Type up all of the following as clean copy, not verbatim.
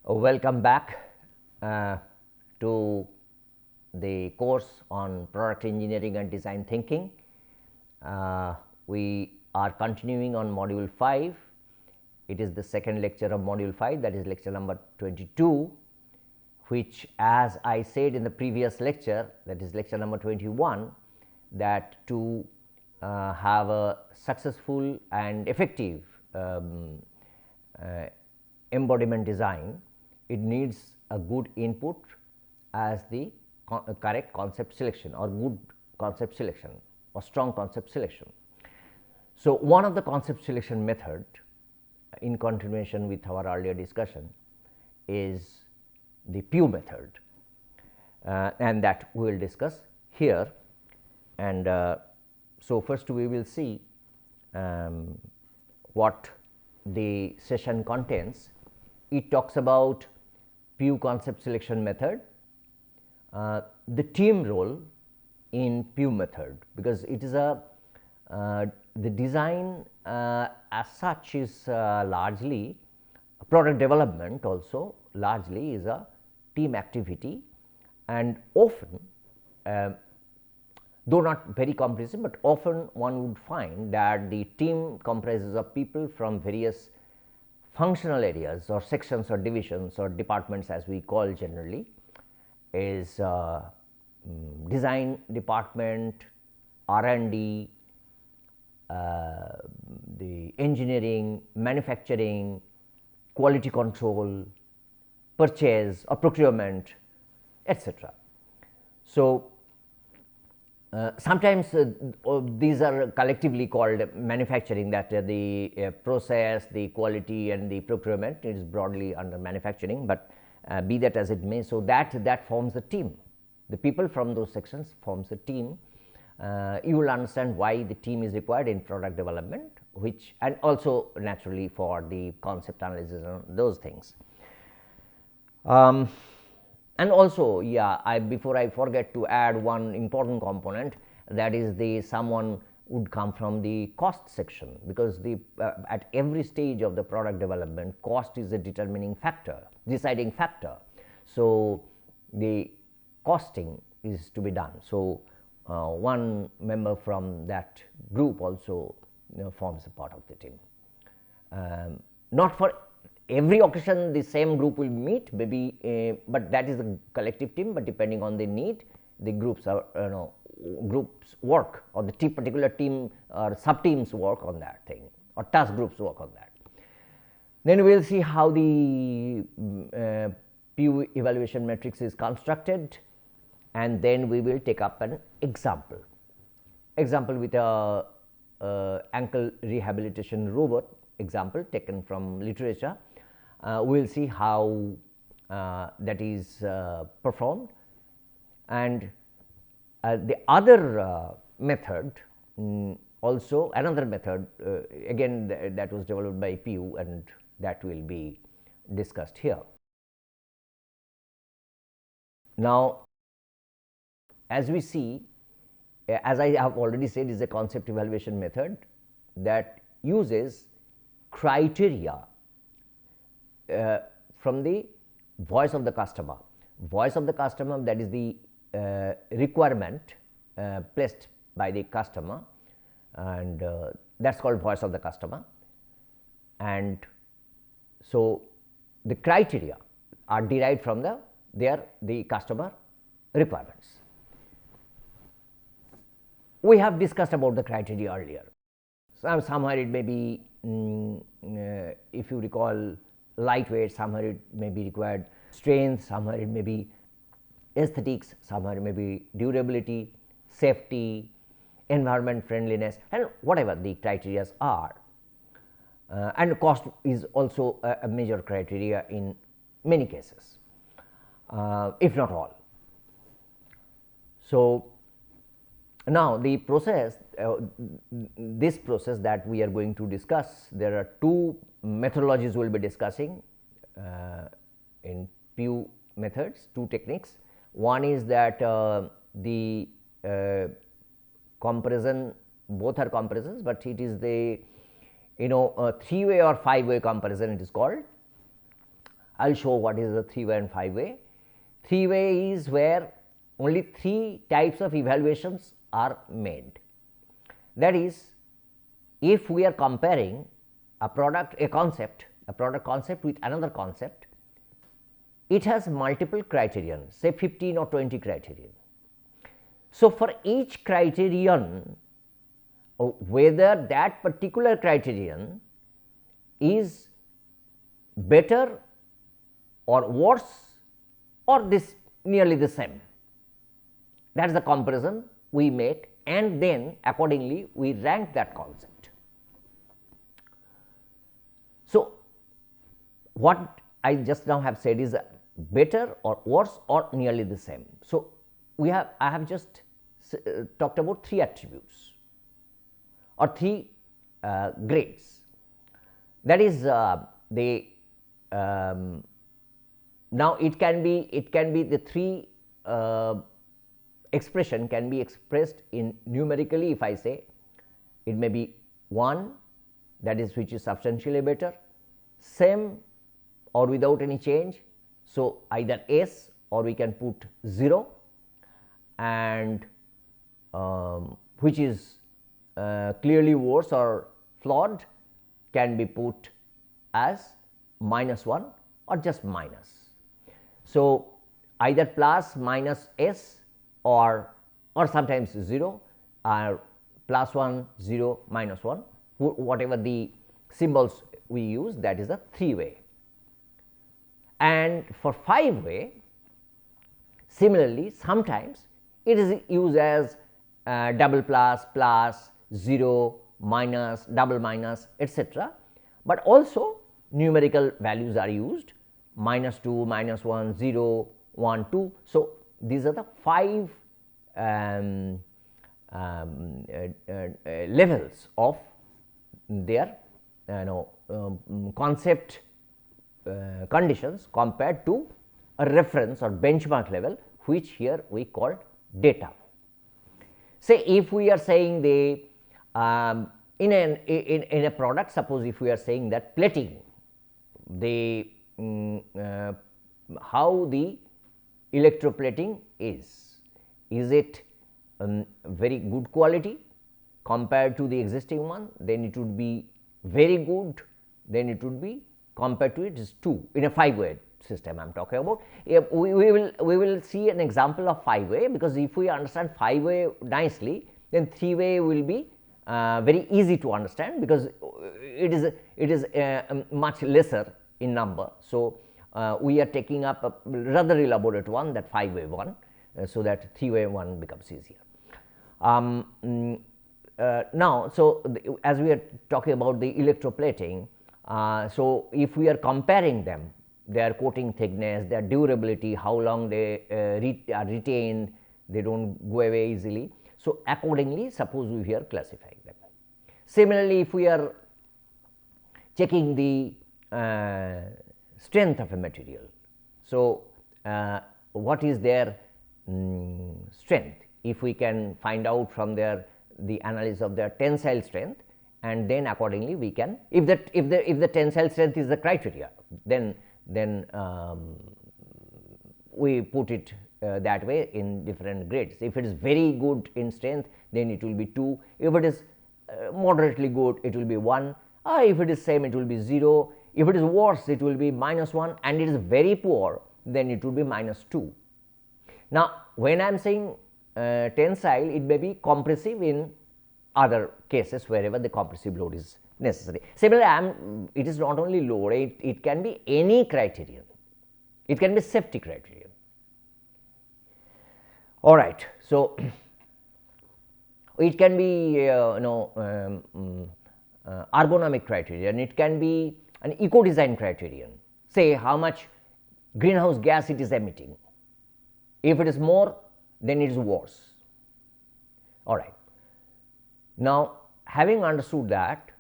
Welcome back to the course on product engineering and design thinking. We are continuing on module 5. It is the second lecture of module 5, that is lecture number 22, which, as I said in the previous lecture, that is lecture number 21, that to have a successful and effective embodiment design, it needs a good input as the correct concept selection or good concept selection or strong concept selection. So, one of the concept selection method, in continuation with our earlier discussion, is the Pugh method, and that we will discuss here. And so, first we will see what the session contains. It talks about Pugh concept selection method, the team role in Pugh method, because it is a the design as such is largely product development, also largely is a team activity, and often though not very comprehensive, but often one would find that the team comprises of people from various functional areas or sections or divisions or departments, as we call generally, is design department, R&D, the engineering, manufacturing, quality control, purchase or procurement, etc. So, sometimes these are collectively called manufacturing, that the process, the quality and the procurement is broadly under manufacturing, but be that as it may. So, that forms the team. The people from those sections forms a team. You will understand why the team is required in product development, which, and also naturally for the concept analysis and those things. And also, before I forget to add one important component, that is the someone would come from the cost section, because the at every stage of the product development, cost is a deciding factor. So, the costing is to be done. So, one member from that group also forms a part of the team. Not for every occasion the same group will meet, maybe, but that is a collective team, but depending on the need, the groups are groups work, or the particular team or sub teams work on that thing, or task groups work on that. Then we will see how the Pugh evaluation matrix is constructed, and then we will take up an example with a ankle rehabilitation robot example taken from literature. We will see how that is performed, and the other method, also another method again that was developed by Pugh, and that will be discussed here. Now, as we see, as I have already said, is a concept evaluation method that uses criteria from the voice of the customer. Voice of the customer, that is the requirement placed by the customer, and that is called voice of the customer. And so, the criteria are derived from the customer requirements. We have discussed about the criteria earlier. Somewhere it may be, if you recall, lightweight, somewhere it may be required strength, somewhere it may be aesthetics, somewhere it may be durability, safety, environment friendliness, and whatever the criteria are. And cost is also a major criteria in many cases, if not all. So, now the process, this process that we are going to discuss, there are two methodologies we will be discussing in Pugh methods, two techniques. One is that the comparison, both are comparisons, but it is the 3-way or 5-way comparison it is called. I will show what is the 3-way and 5-way. 3-way is where only 3 types of evaluations are made. That is, if we are comparing a product concept with another concept, it has multiple criterion, say 15 or 20 criterion. So, for each criterion, whether that particular criterion is better or worse or this nearly the same, that is the comparison we make, and then accordingly we rank that concept. So, what I just now have said is better or worse or nearly the same. So, I have just talked about 3 attributes or 3 grades. That is now it can be the 3 expression can be expressed in numerically. If I say it may be 1, that is which is substantially better, same or without any change. So, either S or we can put 0, and which is clearly worse or flawed can be put as -1 or just minus. So, either plus, minus, S or sometimes 0 or +1, 0, -1, whatever the symbols we use, that is a 3-way. And for 5-way, similarly sometimes it is used as double plus, plus, 0, minus, double minus, etc., but also numerical values are used, -2, -1, 0, 1, 2. So, these are the 5 levels of their concept conditions compared to a reference or benchmark level, which here we call data. Say if we are saying the in a product, suppose if we are saying that plating, the how the electroplating is it very good quality compared to the existing one, then it would be very good, then it would be compared to it is 2 in a 5-way system I am talking about. We will see an example of 5-way, because if we understand 5-way nicely, then 3-way will be very easy to understand, because it is much lesser in number. So, we are taking up a rather elaborate one, that 5-way one, so that 3-way one becomes easier. Now, so as we are talking about the electroplating, so if we are comparing them, their coating thickness, their durability, how long they are retained, they do not go away easily. So, accordingly suppose we are classifying them. Similarly, if we are checking the strength of a material, so what is their strength? If we can find out from the analysis of their tensile strength, and then accordingly we can, if the tensile strength is the criteria, then we put it that way in different grades. If it is very good in strength, then it will be 2. If it is moderately good, it will be 1, or if it is same, it will be 0. If it is worse, it will be -1, and it is very poor, then it will be -2. Now, when I am saying tensile, it may be compressive in other cases wherever the compressive load is necessary. Similarly, it is not only load, it can be any criterion, it can be safety criterion. All right. So, it can be ergonomic criterion, it can be an eco design criterion, say how much greenhouse gas it is emitting. If it is more, then it is worse. All right. Now, having understood that,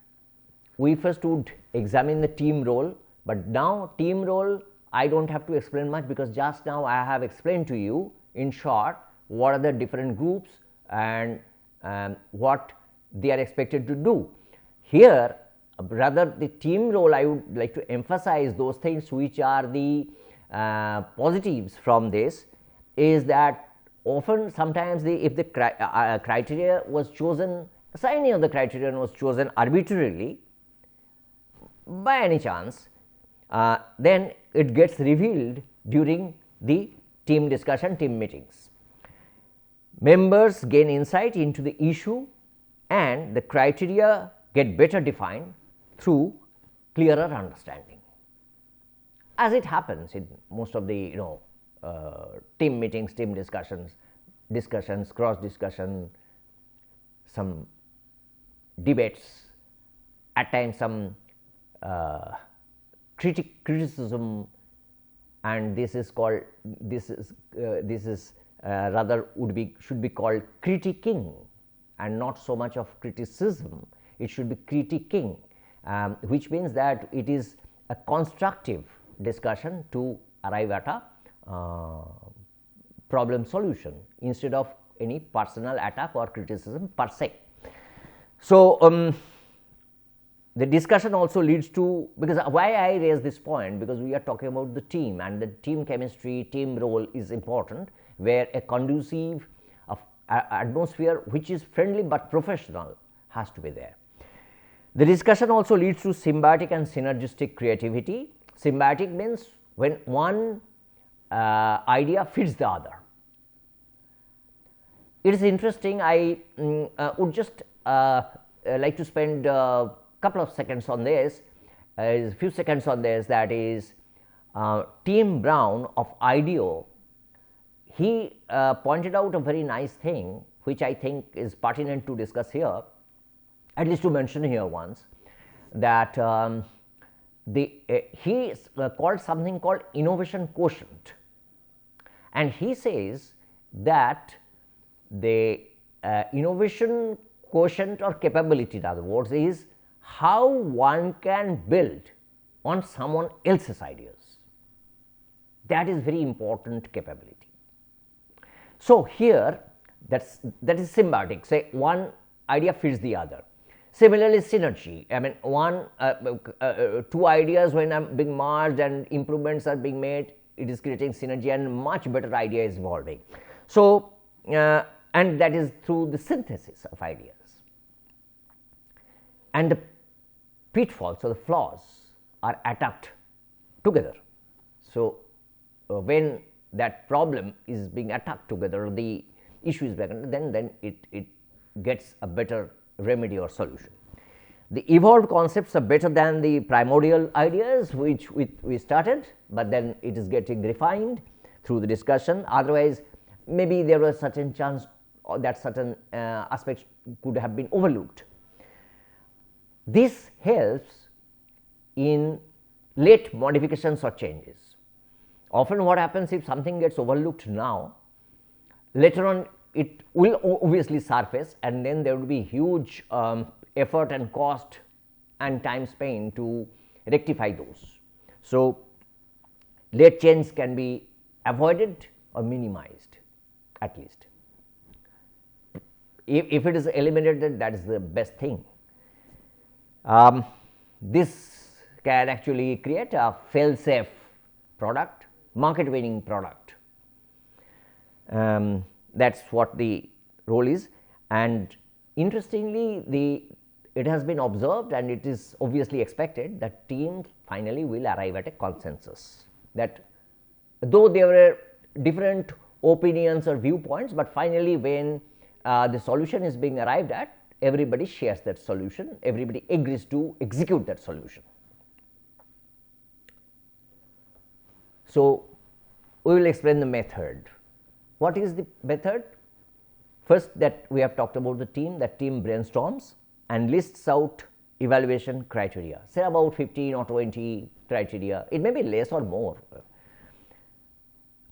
we first would examine the team role, but now team role I do not have to explain much, because just now I have explained to you in short what are the different groups and what they are expected to do. Here rather the team role, I would like to emphasize those things which are the positives from this, is that often sometimes if the criteria was chosen, any of the criterion was chosen arbitrarily by any chance, then it gets revealed during the team discussion, team meetings. Members gain insight into the issue and the criteria get better defined through clearer understanding. As it happens in most of the team meetings, team discussions, cross discussion, some debates, at times some criticism, and this is called rather should be called critiquing, and not so much of criticism. It should be critiquing, which means that it is a constructive discussion to arrive at a problem solution instead of any personal attack or criticism per se. So, the discussion also leads to, because why I raise this point, because we are talking about the team, and the team chemistry, team role is important, where a conducive atmosphere which is friendly but professional has to be there. The discussion also leads to symbiotic and synergistic creativity. Symbiotic means when one idea fits the other. It is interesting, I would just like to spend a couple of seconds on this, a few seconds on this, that is Tim Brown of IDEO. He pointed out a very nice thing which I think is pertinent to discuss here, at least to mention here once, that he called something called innovation quotient, and he says that the innovation quotient or capability, in other words, is how one can build on someone else's ideas. That is very important capability. So, here that is symbiotic, say one idea fits the other. Similarly, synergy, I mean two ideas when are being merged and improvements are being made, it is creating synergy and much better idea is evolving. So, and that is through the synthesis of ideas. And the pitfalls or the flaws are attacked together. So, when that problem is being attacked together, the issue is better, then it gets a better remedy or solution. The evolved concepts are better than the primordial ideas which we started, but then it is getting refined through the discussion. Otherwise, maybe there was certain chance that certain aspects could have been overlooked. This helps in late modifications or changes. Often what happens, if something gets overlooked now, later on it will obviously surface, and then there will be huge effort and cost and time spent to rectify those. So, late change can be avoided or minimized at least. If it is eliminated, that is the best thing. This can actually create a fail-safe product, market winning product. That is what the role is, and interestingly it has been observed, and it is obviously expected that teams finally will arrive at a consensus, that though there were different opinions or viewpoints, but finally when the solution is being arrived at, everybody shares that solution, everybody agrees to execute that solution. So, we will explain the method. What is the method? First, that we have talked about the team, that team brainstorms and lists out evaluation criteria, say about 15 or 20 criteria, it may be less or more,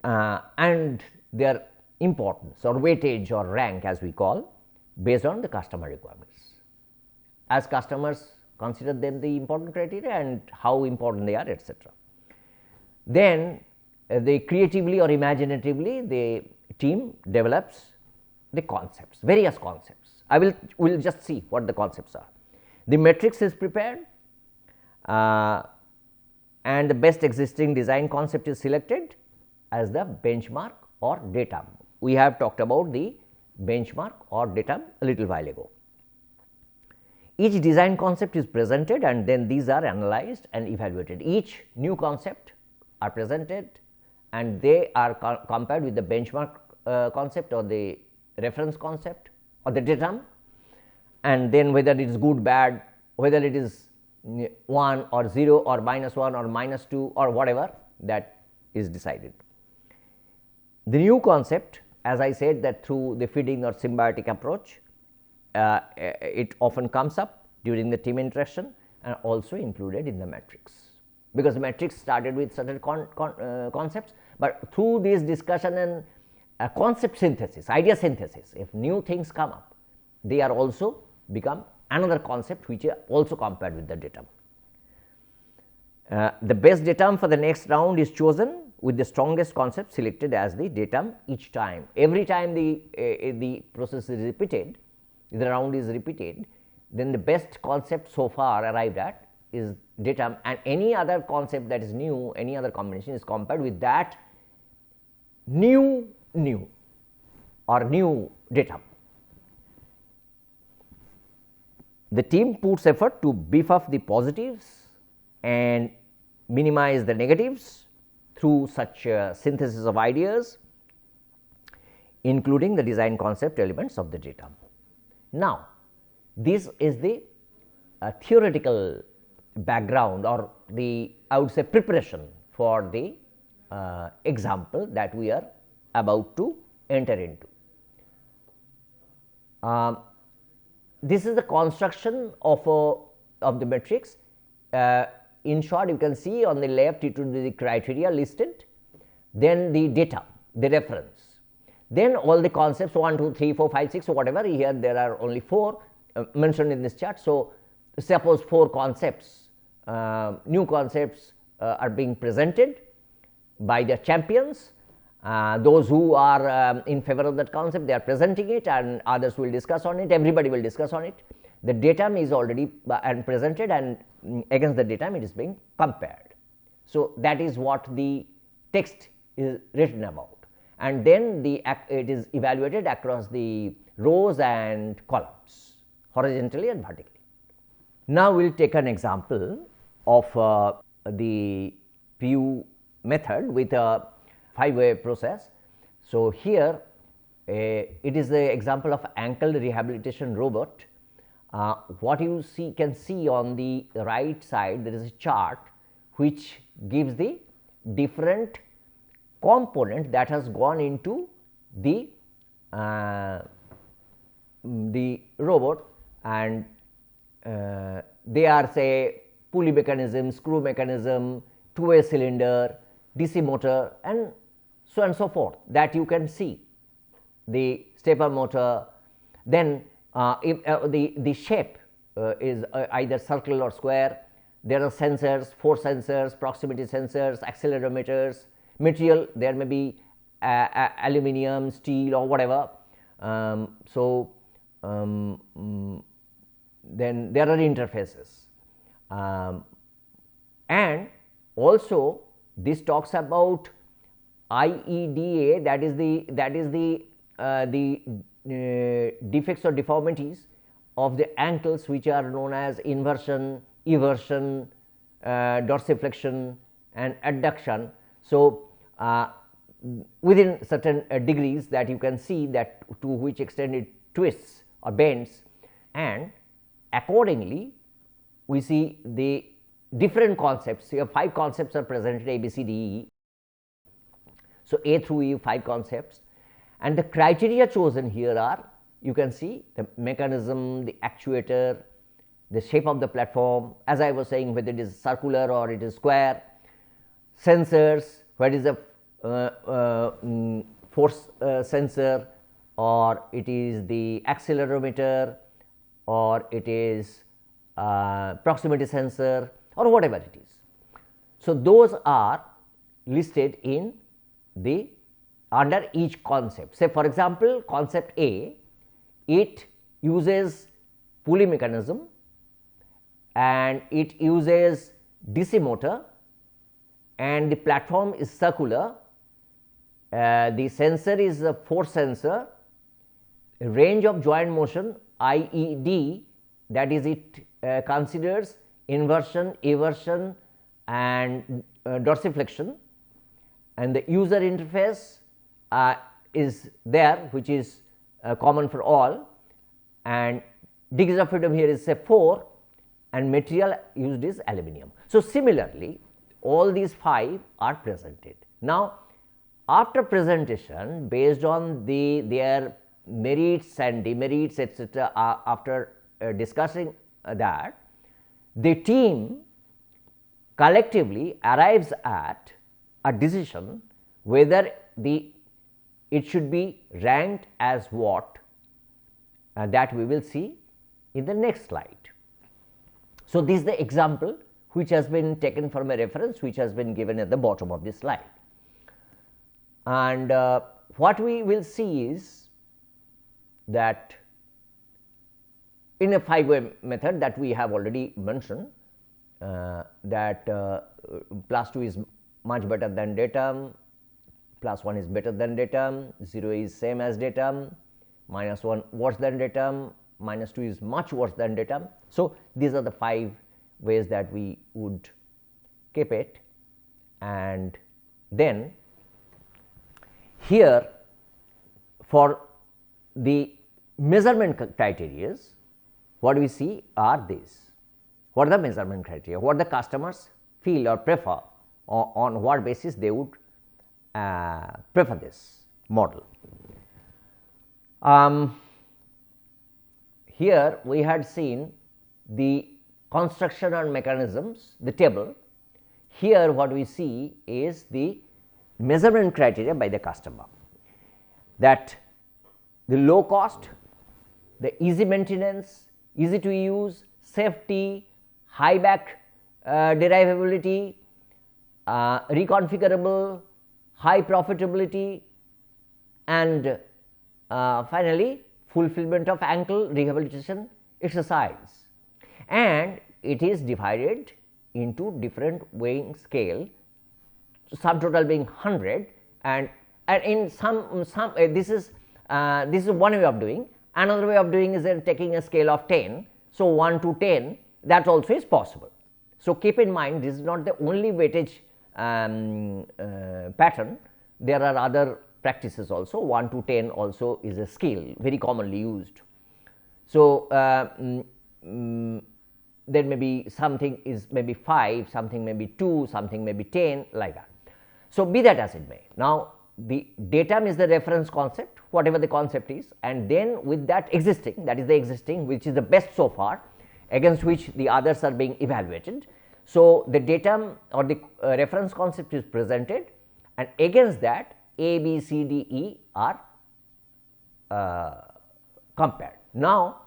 and their importance or weightage or rank, as we call, based on the customer requirements. As customers consider them the important criteria and how important they are, etc. Then they creatively or imaginatively, the team develops the concepts, various concepts. I will just see what the concepts are. The matrix is prepared, and the best existing design concept is selected as the benchmark or datum. We have talked about the benchmark or datum a little while ago. Each design concept is presented and then these are analyzed and evaluated. Each new concept are presented and they are compared with the benchmark concept or the reference concept or the datum, and then whether it is good, bad, whether it is 1 or 0 or -1 or -2 or whatever, that is decided. The new concept, as I said, that through the feeding or symbiotic approach, it often comes up during the team interaction and also included in the matrix, because the matrix started with certain concepts, but through this discussion and concept synthesis, idea synthesis, if new things come up, they are also become another concept which are also compared with the datum. The best datum for the next round is chosen with the strongest concept selected as the datum each time. Every time the process is repeated, the round is repeated, then the best concept so far arrived at is datum, and any other concept that is new, any other combination is compared with that new or new datum. The team puts effort to beef up the positives and minimize the negatives through such synthesis of ideas, including the design concept elements of the datum. Now, this is the theoretical background or the, I would say, preparation for the example that we are about to enter into. This is the construction of the matrix. In short, you can see on the left it will be the criteria listed, then the data, the reference, then all the concepts 1, 2, 3, 4, 5, 6 or whatever. Here there are only 4 mentioned in this chart. So, suppose 4 concepts, new concepts are being presented by the champions. Those who are in favor of that concept, they are presenting it and others will discuss on it, everybody will discuss on it. The datum is already presented and against the datum it is being compared. So, that is what the text is written about, and then it is evaluated across the rows and columns, horizontally and vertically. Now, we will take an example of the Pugh method with a 5-way process. So, here it is the example of ankle rehabilitation robot. What you can see on the right side, there is a chart which gives the different component that has gone into the robot, and they are, say, pulley mechanism, screw mechanism, 2-way cylinder, DC motor, and so on and so forth, that you can see the stepper motor. Then if the shape is either circle or square, there are sensors, force sensors, proximity sensors, accelerometers, material, there may be aluminum, steel or whatever. Then there are interfaces, and also this talks about IEDA, that is the defects or deformities of the ankles which are known as inversion, eversion, dorsiflexion and adduction. So, within certain degrees that you can see that to which extent it twists or bends, and accordingly we see the different concepts. Here 5 concepts are presented, A, B, C, D, E. So, A through E, 5 concepts, and the criteria chosen here are, you can see the mechanism, the actuator, the shape of the platform, as I was saying, whether it is circular or it is square, sensors, whether it is a force sensor or it is the accelerometer or it is proximity sensor or whatever it is. So, those are listed in the under each concept. Say for example, concept A, it uses pulley mechanism and it uses DC motor and the platform is circular. The sensor is a force sensor, range of joint motion IED, that is it considers inversion, eversion and dorsiflexion, and the user interface is there, which is common for all, and degrees of freedom here is say 4 and material used is aluminum. So, similarly all these 5 are presented. Now, after presentation based on their merits and demerits etc., after discussing that, the team collectively arrives at a decision whether it should be ranked as what, that we will see in the next slide. So, this is the example which has been taken from a reference which has been given at the bottom of this slide. And what we will see is that in a 5-way method that we have already mentioned, that plus 2 is much better than datum, plus 1 is better than datum, 0 is same as datum, minus 1 worse than datum, minus 2 is much worse than datum. So, these are the 5 ways that we would keep it. And then here for the measurement criteria, what we see are these. What are the measurement criteria? What the customers feel or prefer, or on what basis they would prefer this model. Here we had seen the construction and mechanisms, the table. Here what we see is the measurement criteria by the customer, that the low cost, the easy maintenance, easy to use, safety, high back derivability, reconfigurable, high profitability, and finally fulfillment of ankle rehabilitation exercise. And it is divided into different weighing scale, sum total being 100, and in some this is one way of doing. Another way of doing is taking a scale of 10. So, 1 to 10, that also is possible. So, keep in mind this is not the only weightage pattern, there are other practices also. 1 to 10 also is a scale very commonly used. So, there may be something is maybe 5, something may be 2, something may be 10, like that. So, be that as it may. Now, the datum is the reference concept, whatever the concept is, and then with that existing, that is the existing which is the best so far, against which the others are being evaluated. So, the datum or the reference concept is presented, and against that A, B, C, D, E are compared. Now,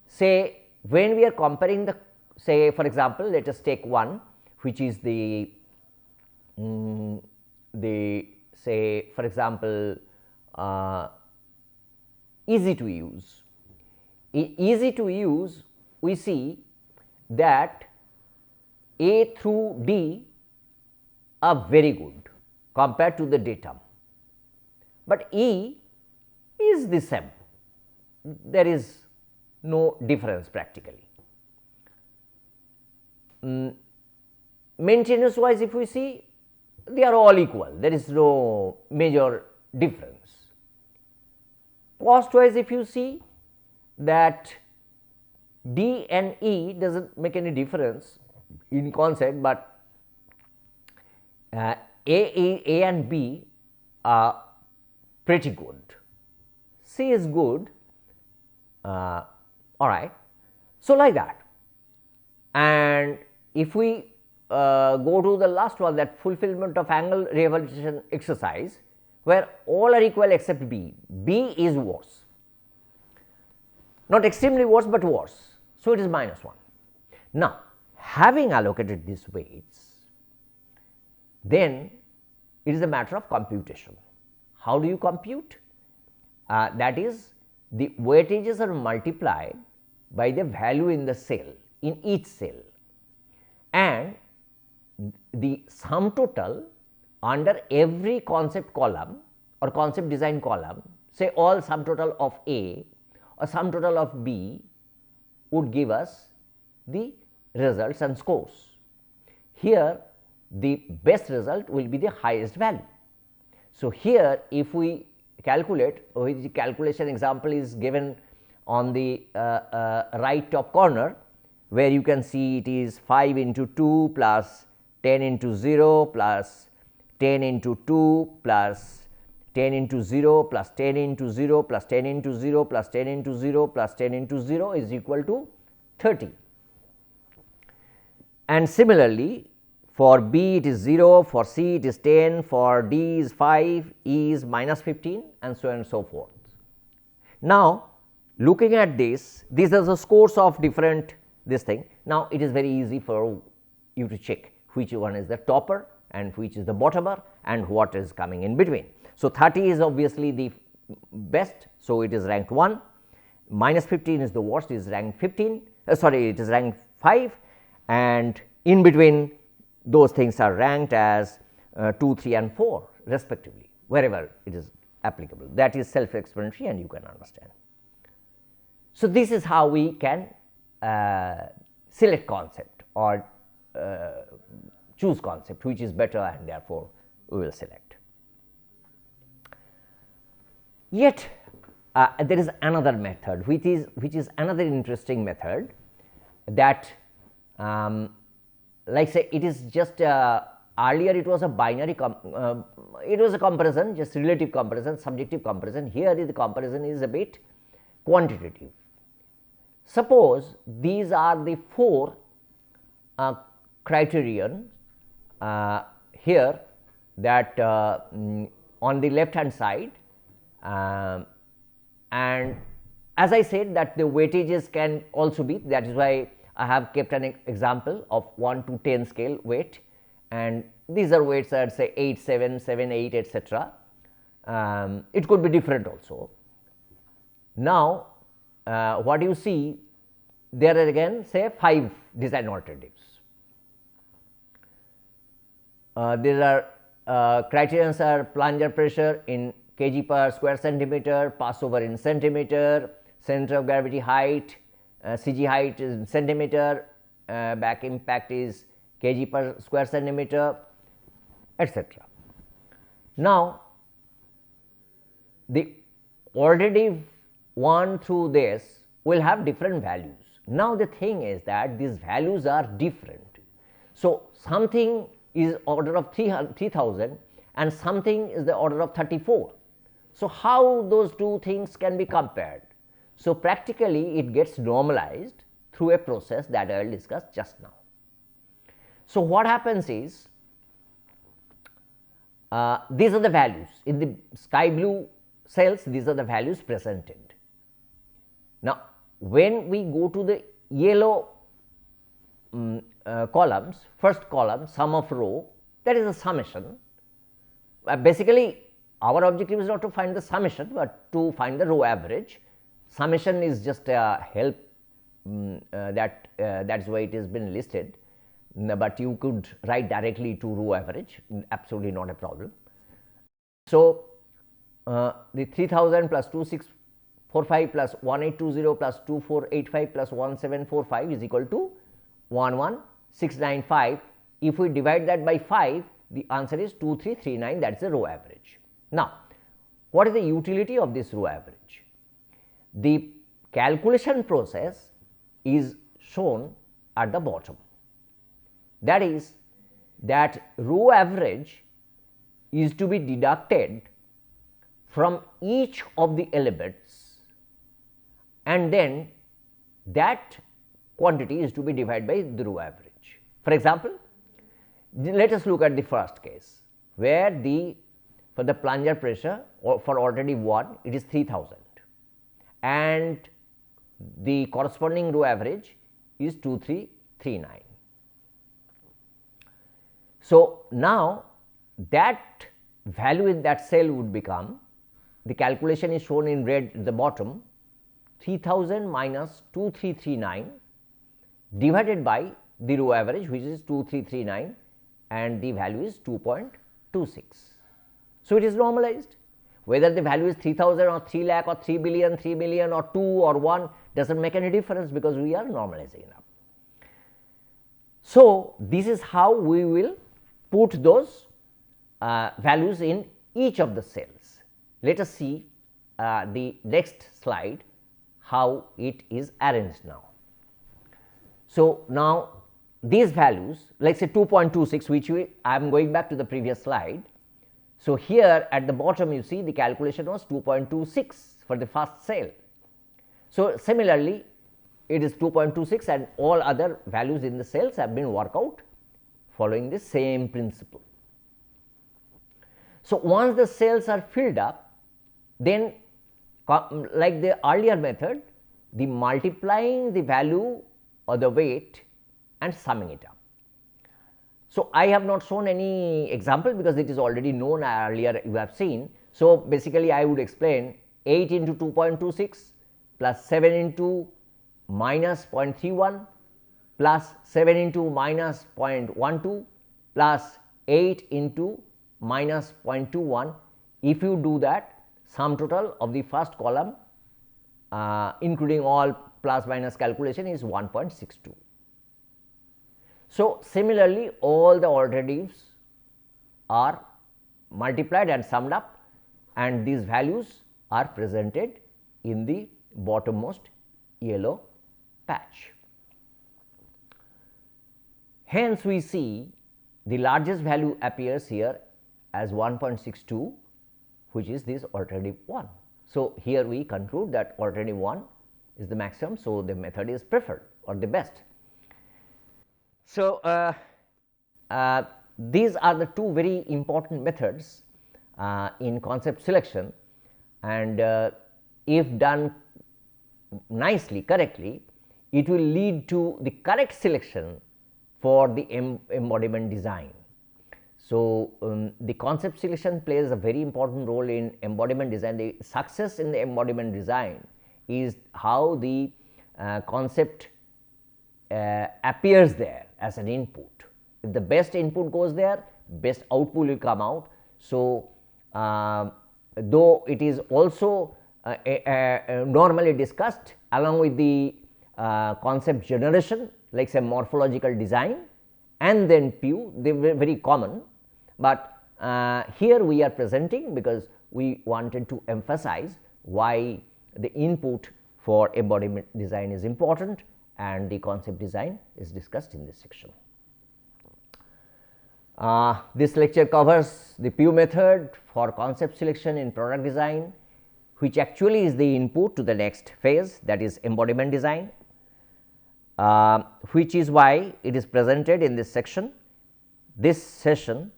say when we are comparing the, say for example, let us take one which is the say for example easy to use. Easy to use, we see that A through D are very good compared to the datum, but E is the same, there is no difference practically. Maintenance wise, if we see, they are all equal, there is no major difference. Cost wise, if you see that D and E does not make any difference in concept, but A and B are pretty good. C is good, all right. So, like that, and if we go to the last one, that fulfillment of angle rehabilitation exercise, where all are equal except B. B is worse, not extremely worse, but worse. So, it is minus 1. Now, having allocated these weights, then it is a matter of computation. How do you compute? That is, the weightages are multiplied by the value in the cell, in each cell, and the sum total under every concept column or concept design column, say all sum total of A or sum total of B, would give us the results and scores. Here the best result will be the highest value. So, here if we calculate, which the calculation example is given on the right top corner, where you can see it is 5 into 2 plus 10 into 0 plus 10 into 2 plus 10 into 0 plus 10 into 0 plus 10 into 0 plus 10 into 0 plus 10 into 0 is equal to 30. And similarly, for B it is 0, for C it is 10, for D is 5, E is minus 15, and so on and so forth. Now, looking at this, these are the scores of different this thing. Now, it is very easy for you to check which one is the topper and which is the bottomer and what is coming in between. So, 30 is obviously the best. So, it is ranked 1, minus 15 is the worst, is ranked 15, it is ranked 5, and in between those things are ranked as 2, 3 and 4 respectively, wherever it is applicable. That is self explanatory and you can understand. So, this is how we can select concept or choose concept which is better, and therefore, we will select. Yet there is another method which is another interesting method, that like say it is just earlier it was a binary it was a comparison, just relative comparison, subjective comparison. Here the comparison is a bit quantitative. Suppose these are the 4 criterion here, that on the left hand side, and as I said that the weightages can also be, that is why I have kept an example of 1 to 10 scale weight, and these are weights at say 8, 7, 7, 8 etc. It could be different also. Now, what you see, there are again say 5 design alternatives. There are criterions are plunger pressure in kg per square centimeter, passover in centimeter, center of gravity height, CG height is in centimeter, back impact is kg per square centimeter, etc. Now, the already 1 through this will have different values. Now, the thing is that these values are different. So, something is order of 3000 and something is the order of 34. So, how those two things can be compared? So, practically it gets normalized through a process that I will discuss just now. So, what happens is these are the values in the sky blue cells, these are the values presented. Now, when we go to the yellow columns, first column sum of row, that is a summation. Basically our objective is not to find the summation, but to find the row average. Summation is just a help, that is why it has been listed, but you could write directly to row average, absolutely not a problem. So, the 3000 plus 2645 plus 1820 plus 2485 plus 1745 is equal to 11695. If we divide that by 5, the answer is 2339, that is the row average. Now, what is the utility of this row average? The calculation process is shown at the bottom. That is, that row average is to be deducted from each of the elements, and then that quantity is to be divided by the row average. For example, let us look at the first case, where for the plunger pressure or for alternative 1 it is 3000 and the corresponding row average is 2339. So, now that value in that cell would become, the calculation is shown in red at the bottom, 3000 minus 2339 divided by the row average, which is 2339, and the value is 2.26. So, it is normalized. Whether the value is 3000 or 3 lakh or 3 billion, 3 million or 2 or 1 does not make any difference, because we are normalizing it up. So, this is how we will put those values in each of the cells. Let us see the next slide how it is arranged now. So, now these values, let us say 2.26, which I am going back to the previous slide. So, here at the bottom you see the calculation was 2.26 for the first cell. So, similarly it is 2.26 and all other values in the cells have been worked out following the same principle. So, once the cells are filled up, then like the earlier method, the multiplying the value or the weight and summing it up. So, I have not shown any example because it is already known, earlier you have seen. So, basically I would explain 8 into 2.26 plus 7 into minus 0.31 plus 7 into minus 0.12 plus 8 into minus 0.21. If you do that, sum total of the first column including all plus minus calculation is 1.62. So, similarly all the alternatives are multiplied and summed up, and these values are presented in the bottommost yellow patch. Hence, we see the largest value appears here as 1.62, which is this alternative 1. So, here we conclude that alternative 1 is the maximum. So, the method is preferred or the best. So, these are the two very important methods in concept selection, and if done nicely, correctly, it will lead to the correct selection for the embodiment design. So, the concept selection plays a very important role in embodiment design. The success in the embodiment design is how the concept appears there as an input. If the best input goes there, best output will come out. So, though it is also normally discussed along with the concept generation, like say morphological design and then Pugh, they were very common, but here we are presenting because we wanted to emphasize why the input for embodiment design is important, and the concept design is discussed in this section. This lecture covers the Pugh method for concept selection in product design, which actually is the input to the next phase, that is embodiment design, which is why it is presented in this section. This session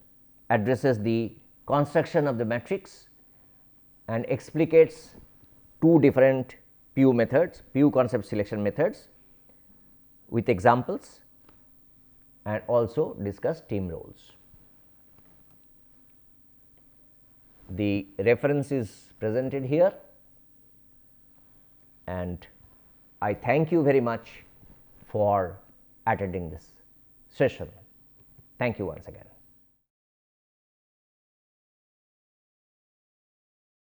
addresses the construction of the matrix and explicates two different Pugh methods, Pugh concept selection methods with examples, and also discuss team roles. The reference is presented here, and I thank you very much for attending this session. Thank you once again.